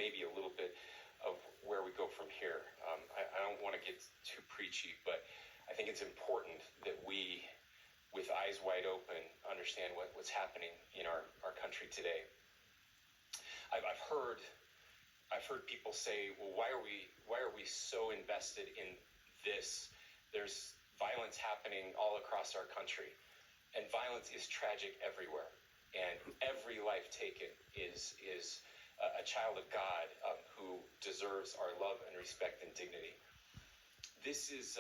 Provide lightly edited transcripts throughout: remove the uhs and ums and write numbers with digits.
maybe a little bit of where we go from here. I don't want to get too preachy, but I think it's important that we, with eyes wide open, understand what's happening in our country today. I've heard people say, well, why are we so invested in this? There's violence happening all across our country, and violence is tragic everywhere, and every life taken is a child of God who deserves our love and respect and dignity. This is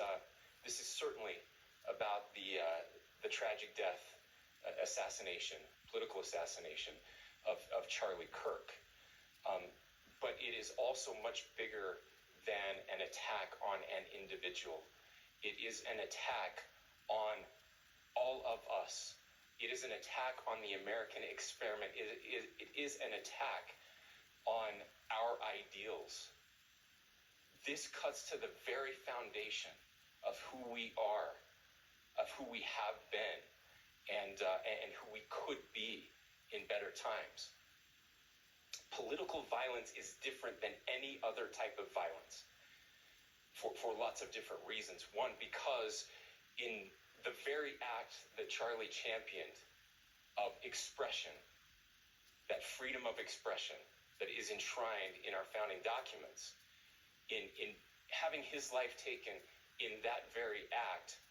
certainly about the tragic death, political assassination of Charlie Kirk. But it is also much bigger than an attack on an individual. It is an attack on all of us. It is an attack on the American experiment. It is an attack on our ideals. This cuts to the very foundation of who we are, of who we have been, and who we could be in better times. Political violence is different than any other type of violence for lots of different reasons. One, because in the very act that Charlie championed of expression, that freedom of expression that is enshrined in our founding documents, in having his life taken in that very act,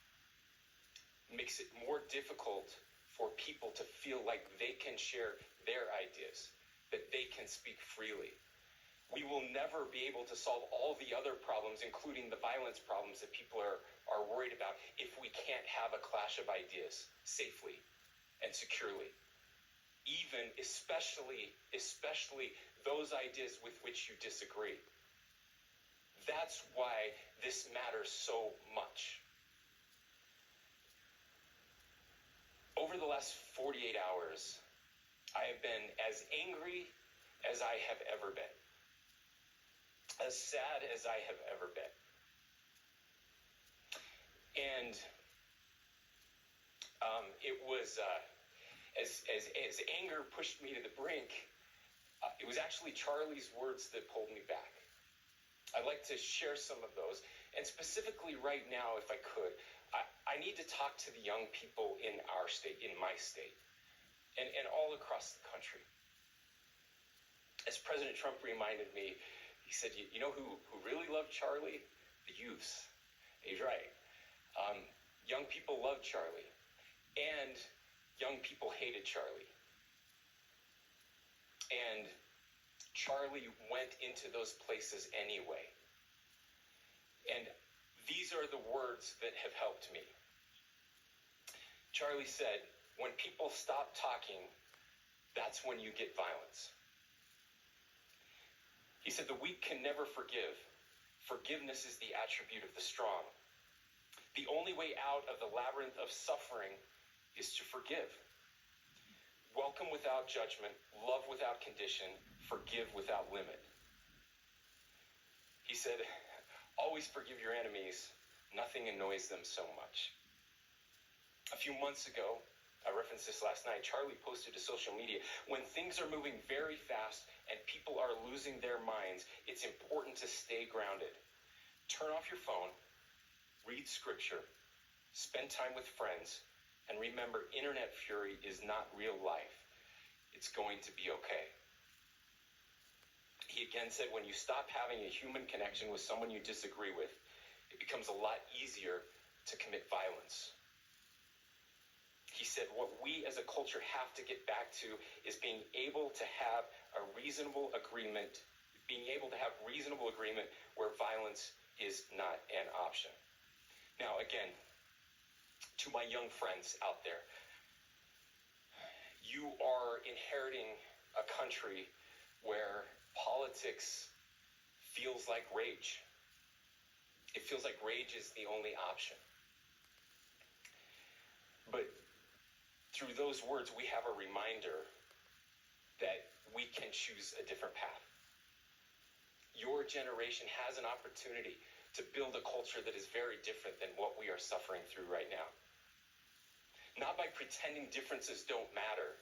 makes it more difficult for people to feel like they can share their ideas, that they can speak freely. We will never be able to solve all the other problems, including the violence problems that people are worried about, if we can't have a clash of ideas safely and securely. Even, especially those ideas with which you disagree. That's why this matters so much. Over the last 48 hours, I have been as angry as I have ever been. As sad as I have ever been. And it was, as anger pushed me to the brink, it was actually Charlie's words that pulled me back. I'd like to share some of those. And specifically right now, if I could, I need to talk to the young people in our state, in my state, and all across the country. As President Trump reminded me, he said, you know who really loved Charlie? The youths. He's right. Young people loved Charlie, and young people hated Charlie. And Charlie went into those places anyway. And these are the words that have helped me. Charlie said, when people stop talking, that's when you get violence. He said, the weak can never forgive. Forgiveness is the attribute of the strong. The only way out of the labyrinth of suffering is to forgive. Welcome without judgment, love without condition, forgive without limit. He said, always forgive your enemies. Nothing annoys them so much. A few months ago, I referenced this last night, Charlie posted to social media, when things are moving very fast and people are losing their minds, it's important to stay grounded. Turn off your phone, read scripture, spend time with friends, and remember, internet fury is not real life. It's going to be okay. He again said, when you stop having a human connection with someone you disagree with, it becomes a lot easier to commit violence. He said, what we as a culture have to get back to is being able to have a reasonable agreement, where violence is not an option. Now, again, to my young friends out there, you are inheriting a country where politics feels like rage. It feels like rage is the only option. But through those words, we have a reminder that we can choose a different path. Your generation has an opportunity to build a culture that is very different than what we are suffering through right now. Not by pretending differences don't matter,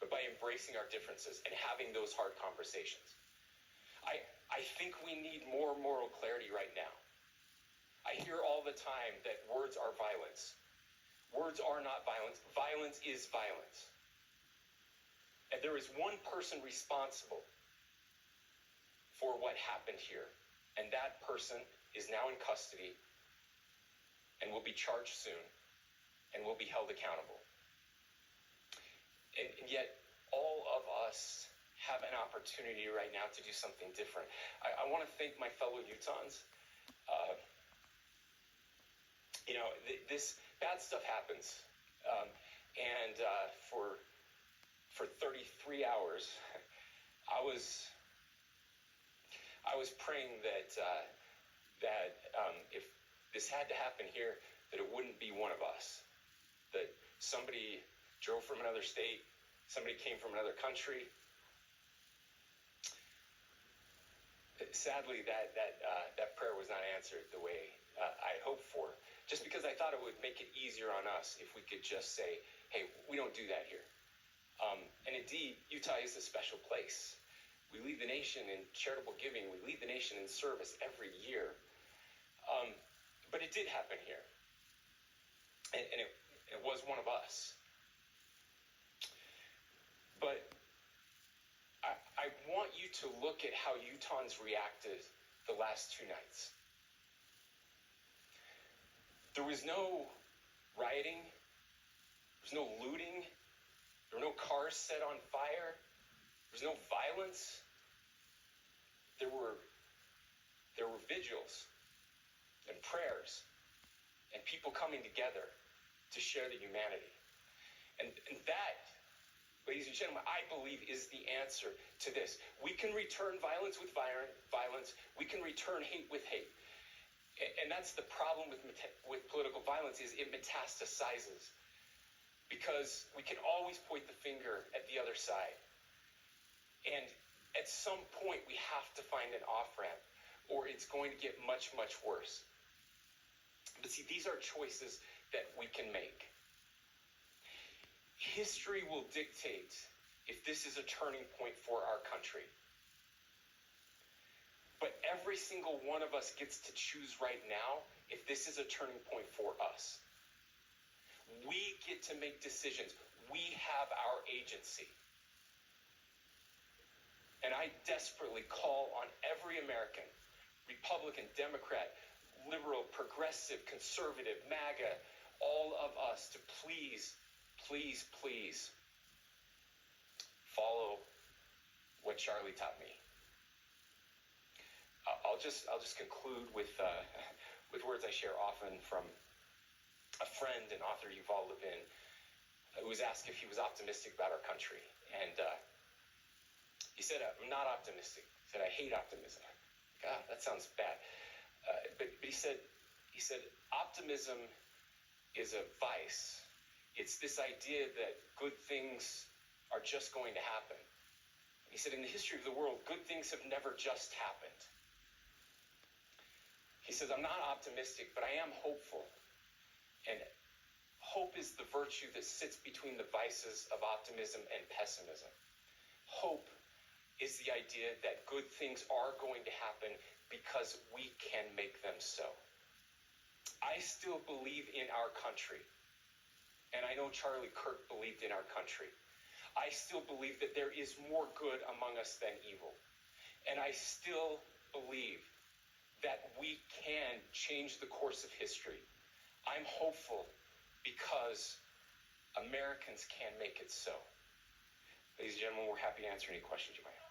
but by embracing our differences and having those hard conversations. I think we need more moral clarity right now. I hear all the time that words are violence. Words are not violence. Violence is violence. And there is one person responsible for what happened here. And that person is now in custody and will be charged soon and will be held accountable. And yet, all of us have an opportunity right now to do something different. I want to thank my fellow Utahns. This bad stuff happens. For 33 hours, I was praying that if this had to happen here, that it wouldn't be one of us. That somebody drove from another state, somebody came from another country. Sadly, that prayer was not answered the way I hoped for. Just because I thought it would make it easier on us if we could just say, hey, we don't do that here. And indeed, Utah is a special place. We lead the nation in charitable giving. We lead the nation in service every year. But it did happen here. And it was one of us. But I want you to look at how Utahns reacted the last 2 nights. There was no rioting. There was no looting. There were no cars set on fire. There was no violence. There were vigils and prayers and people coming together to share the humanity. And that, ladies and gentlemen, I believe is the answer to this. We can return violence with violence. We can return hate with hate. And that's the problem with political violence, is it metastasizes. Because we can always point the finger at the other side. And at some point, we have to find an off-ramp, or it's going to get much, much worse. But see, these are choices that we can make. History will dictate if this is a turning point for our country. But every single one of us gets to choose right now if this is a turning point for us. We get to make decisions. We have our agency. And I desperately call on every American, Republican, Democrat, liberal, progressive, conservative, MAGA, all of us to please, please, please follow what Charlie taught me. I'll just conclude with words I share often from a friend and author, Yuval Levin, who was asked if he was optimistic about our country, and he said, "I'm not optimistic." He said, "I hate optimism." God, that sounds bad. But he said, optimism is a vice. It's this idea that good things are just going to happen. He said, in the history of the world, good things have never just happened. He says, I'm not optimistic, but I am hopeful. And hope is the virtue that sits between the vices of optimism and pessimism. Hope is the idea that good things are going to happen because we can make them so. I still believe in our country. And I know Charlie Kirk believed in our country. I still believe that there is more good among us than evil. And I still believe that we can change the course of history. I'm hopeful because Americans can make it so. Ladies and gentlemen, we're happy to answer any questions you might have.